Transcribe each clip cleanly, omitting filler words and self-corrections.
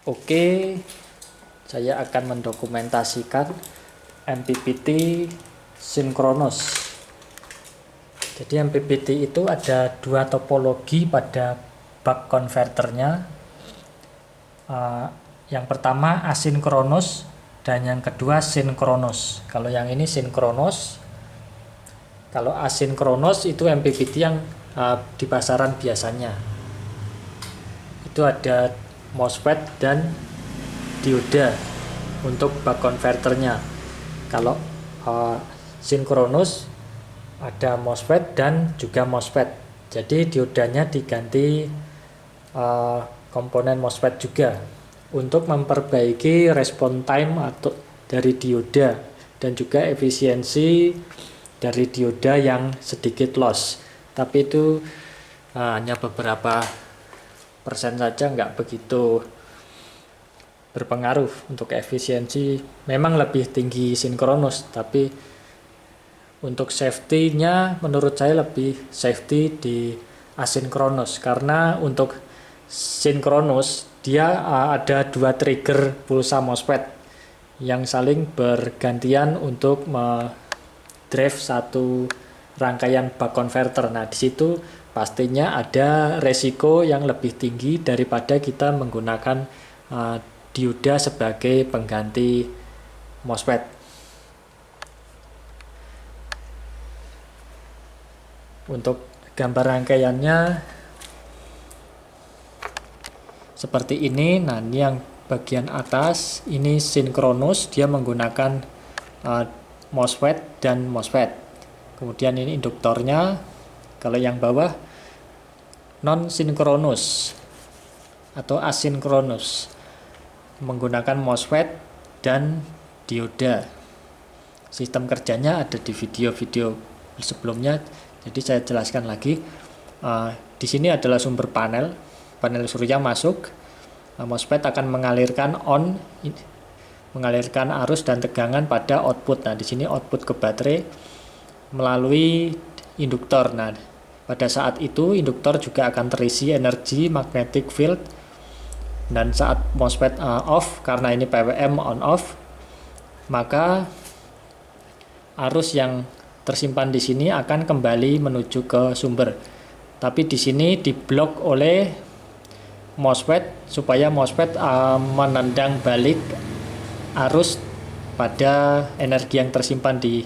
Oke, saya akan mendokumentasikan MPPT sinkronus. Jadi MPPT itu ada dua topologi pada buck converternya. Yang pertama asinkronus dan yang kedua sinkronus. Kalau yang ini sinkronus, kalau asinkronus itu MPPT yang di pasaran biasanya. Itu ada MOSFET dan dioda untuk buck converternya. Kalau sinkronus ada MOSFET dan juga MOSFET. Jadi diodanya diganti komponen MOSFET juga untuk memperbaiki respon time atau dari dioda dan juga efisiensi dari dioda yang sedikit loss. Tapi itu hanya beberapa persen saja, nggak begitu berpengaruh untuk efisiensi. Memang lebih tinggi sinkronus, tapi untuk safety-nya menurut saya lebih safety di asinkronus, karena untuk sinkronus dia ada dua trigger pulsa MOSFET yang saling bergantian untuk drive satu rangkaian buck converter. Nah, di situ pastinya ada resiko yang lebih tinggi daripada kita menggunakan dioda sebagai pengganti MOSFET. Untuk gambar rangkaiannya seperti ini. Nah, ini yang bagian atas ini sinkronus, dia menggunakan MOSFET dan MOSFET. Kemudian ini induktornya. Kalau yang bawah non sinkronus atau asinkronus, menggunakan MOSFET dan dioda. Sistem kerjanya ada di video-video sebelumnya, jadi saya jelaskan lagi. Di sini adalah sumber panel surya masuk. MOSFET akan mengalirkan arus dan tegangan pada output. Nah, di sini output ke baterai melalui induktor. Nah, pada saat itu induktor juga akan terisi energi magnetic field, dan saat MOSFET off, karena ini PWM on off, maka arus yang tersimpan di sini akan kembali menuju ke sumber. Tapi di sini diblok oleh MOSFET supaya MOSFET menendang balik arus pada energi yang tersimpan di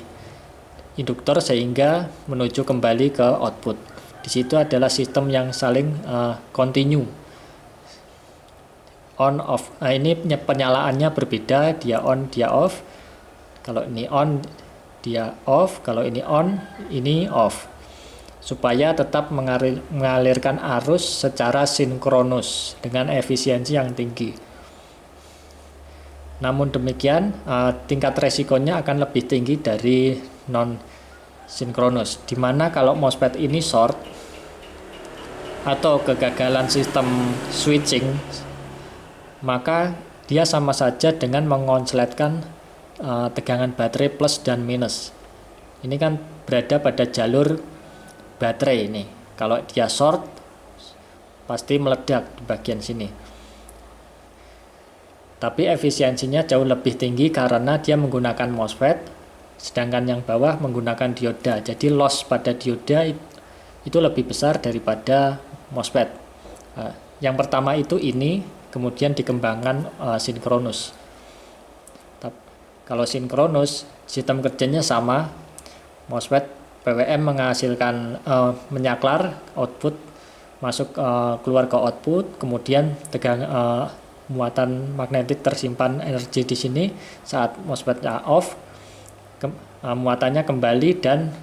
induktor sehingga menuju kembali ke output. Di situ adalah sistem yang saling continue. On off. Nah, ini penyalaannya berbeda, dia on, dia off. Kalau ini on, dia off. Kalau ini on, ini off. Supaya tetap mengalirkan arus secara sinkronus dengan efisiensi yang tinggi. Namun demikian, tingkat resikonya akan lebih tinggi dari non sinkronus, dimana kalau MOSFET ini short atau kegagalan sistem switching, maka dia sama saja dengan mengonsletkan tegangan baterai plus dan minus. Ini kan berada pada jalur baterai ini. Kalau dia short, pasti meledak di bagian sini. Tapi efisiensinya jauh lebih tinggi karena dia menggunakan MOSFET, sedangkan yang bawah menggunakan dioda. Jadi loss pada dioda itu lebih besar daripada MOSFET. Yang pertama itu ini, kemudian dikembangkan sinkronus. Kalau sinkronus, sistem kerjanya sama. MOSFET PWM menghasilkan menyaklar output masuk keluar ke output, kemudian muatan magnetik tersimpan energi di sini. Saat MOSFET off, muatannya kembali dan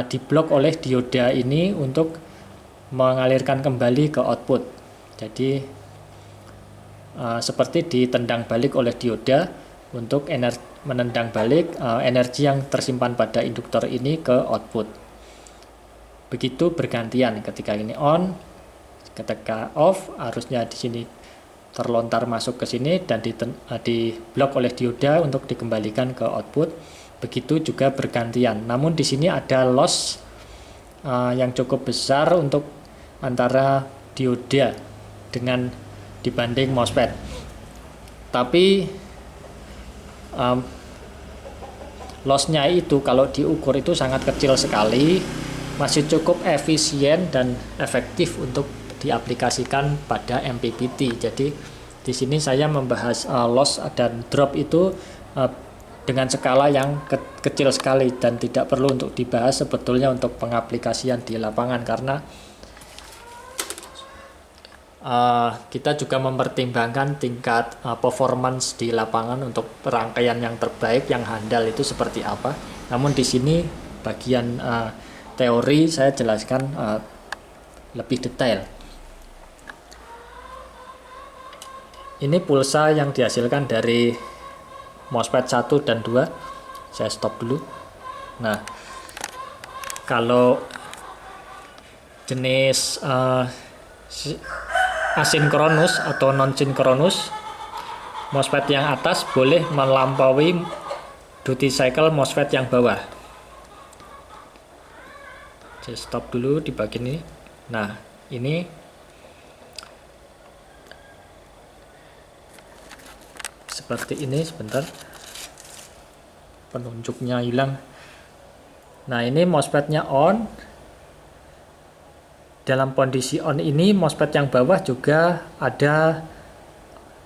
diblok oleh dioda ini untuk mengalirkan kembali ke output. Jadi seperti ditendang balik oleh dioda untuk menendang balik energi yang tersimpan pada induktor ini ke output. Begitu bergantian, ketika ini on, ketika off, arusnya di sini terlontar masuk ke sini dan diblok oleh dioda untuk dikembalikan ke output. Begitu juga bergantian. Namun di sini ada loss yang cukup besar untuk antara dioda dengan dibanding MOSFET. Tapi loss-nya itu kalau diukur itu sangat kecil sekali, masih cukup efisien dan efektif untuk diaplikasikan pada MPPT. Jadi di sini saya membahas loss dan drop itu dengan skala yang kecil sekali dan tidak perlu untuk dibahas sebetulnya untuk pengaplikasian di lapangan, karena kita juga mempertimbangkan tingkat performance di lapangan untuk rangkaian yang terbaik, yang handal itu seperti apa. Namun di sini bagian teori saya jelaskan lebih detail. Ini pulsa yang dihasilkan dari MOSFET 1 dan 2. Saya stop dulu. Nah, kalau jenis asinkronus atau non-sinkronus, MOSFET yang atas boleh melampaui duty cycle MOSFET yang bawah. Saya stop dulu di bagian ini. Nah, ini seperti ini, sebentar, penunjuknya hilang. Nah, ini MOSFET-nya on. Dalam kondisi on ini MOSFET yang bawah juga ada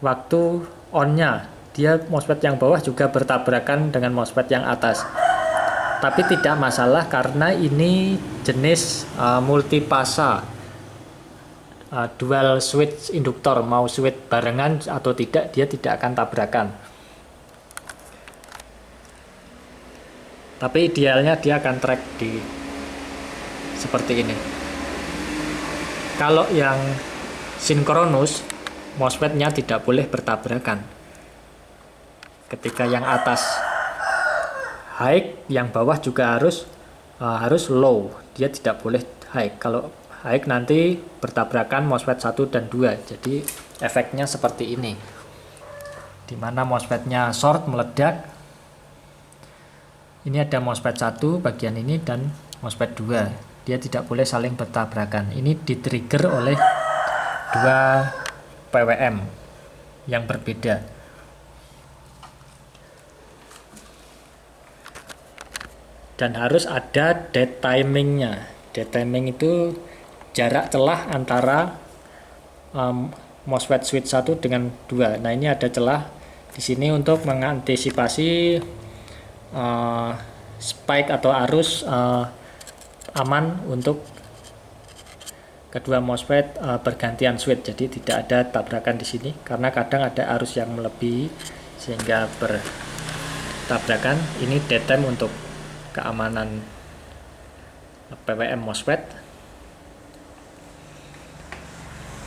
waktu on-nya. Dia MOSFET yang bawah juga bertabrakan dengan MOSFET yang atas. Tapi tidak masalah karena ini jenis multipasa, dual switch induktor, mau switch barengan atau tidak dia tidak akan tabrakan. Tapi idealnya dia akan track di seperti ini. Kalau yang sinkronus, MOSFET-nya tidak boleh bertabrakan. Ketika yang atas high, yang bawah juga harus low. Dia tidak boleh high. Kalau high nanti bertabrakan MOSFET 1 dan 2. Jadi efeknya seperti ini. Di mana MOSFET-nya short, meledak. Ini ada MOSFET 1 bagian ini dan MOSFET 2. Dia tidak boleh saling bertabrakan. Ini di-trigger oleh dua PWM yang berbeda. Dan harus ada dead timing-nya. Dead timing itu jarak celah antara MOSFET switch 1 dengan 2. Nah, ini ada celah di sini untuk mengantisipasi spike atau arus aman untuk kedua MOSFET bergantian switch. Jadi tidak ada tabrakan di sini karena kadang ada arus yang melebihi sehingga bertabrakan. Ini dead time untuk keamanan PWM MOSFET.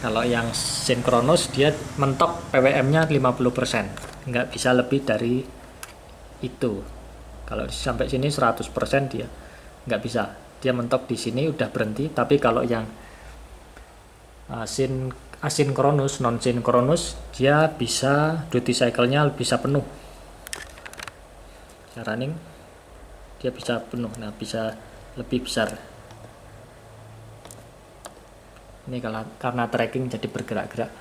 Kalau yang sinkronus dia mentok PWM-nya 50%, nggak bisa lebih dari itu. Kalau sampai sini 100% dia nggak bisa, dia mentok di sini udah berhenti. Tapi kalau yang asinkronus, non sinkronus, dia bisa duty cycle-nya bisa penuh. Running dia bisa penuh, nah bisa lebih besar. Ini karena tracking jadi bergerak-gerak.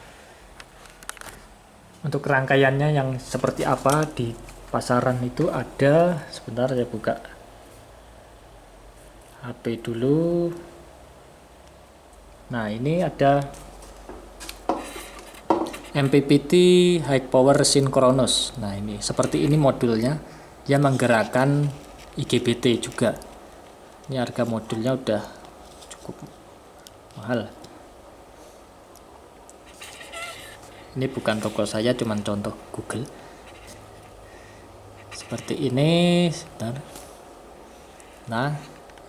Untuk rangkaiannya yang seperti apa di pasaran itu ada, sebentar saya buka HP dulu. Nah, ini ada MPPT High Power Synchronous. Nah, ini seperti ini modulnya. Dia menggerakkan IGBT juga. Ini harga modulnya udah cukup mahal. Ini bukan toko saya, cuman contoh Google. Seperti ini, sebentar. Nah,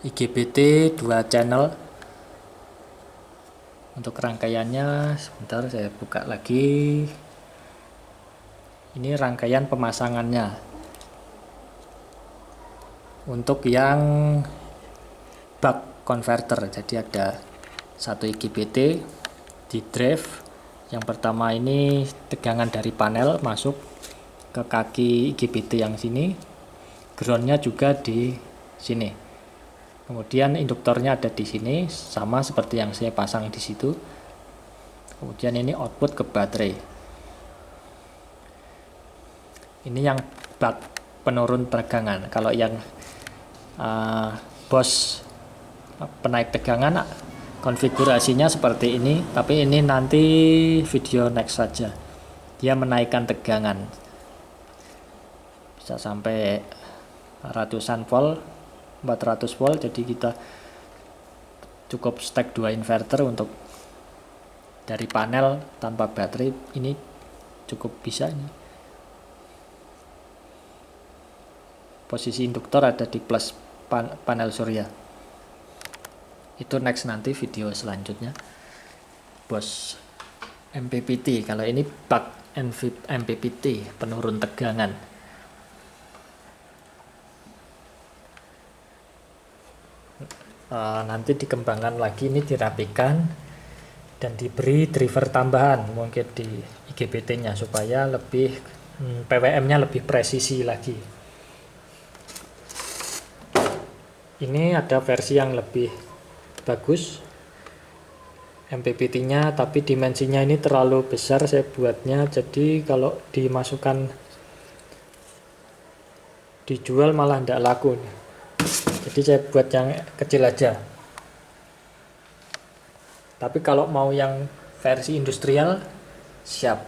IGBT 2 channel. Untuk rangkaiannya sebentar saya buka lagi. Ini rangkaian pemasangannya. Untuk yang buck converter, jadi ada satu IGBT di drive. Yang pertama ini tegangan dari panel masuk ke kaki IGBT yang sini, groundnya juga di sini. Kemudian induktornya ada di sini, sama seperti yang saya pasang di situ. Kemudian ini output ke baterai. Ini yang bak penurun tegangan. Kalau yang BOS penaik tegangan konfigurasinya seperti ini, tapi ini nanti video next saja. Dia menaikkan tegangan bisa sampai ratusan volt, 400 volt. Jadi kita cukup stack 2 inverter untuk dari panel tanpa baterai, ini cukup bisa ini. Posisi induktor ada di plus panel surya. Itu next nanti video selanjutnya. BOS MPPT. Kalau ini buck MPPT, penurun tegangan. Nanti dikembangkan lagi, ini dirapikan dan diberi driver tambahan mungkin di IGBT-nya supaya lebih PWM-nya lebih presisi lagi. Ini ada versi yang lebih bagus MPPT-nya, tapi dimensinya ini terlalu besar saya buatnya, jadi kalau dimasukkan dijual malah tidak laku. Jadi saya buat yang kecil aja. Tapi kalau mau yang versi industrial siap.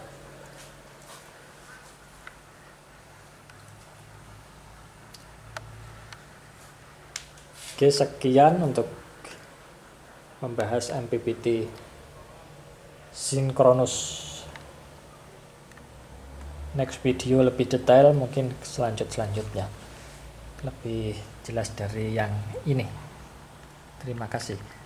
Oke, sekian untuk membahas MPPT sinkronus. Next video lebih detail, mungkin selanjutnya lebih jelas dari yang ini. Terima kasih.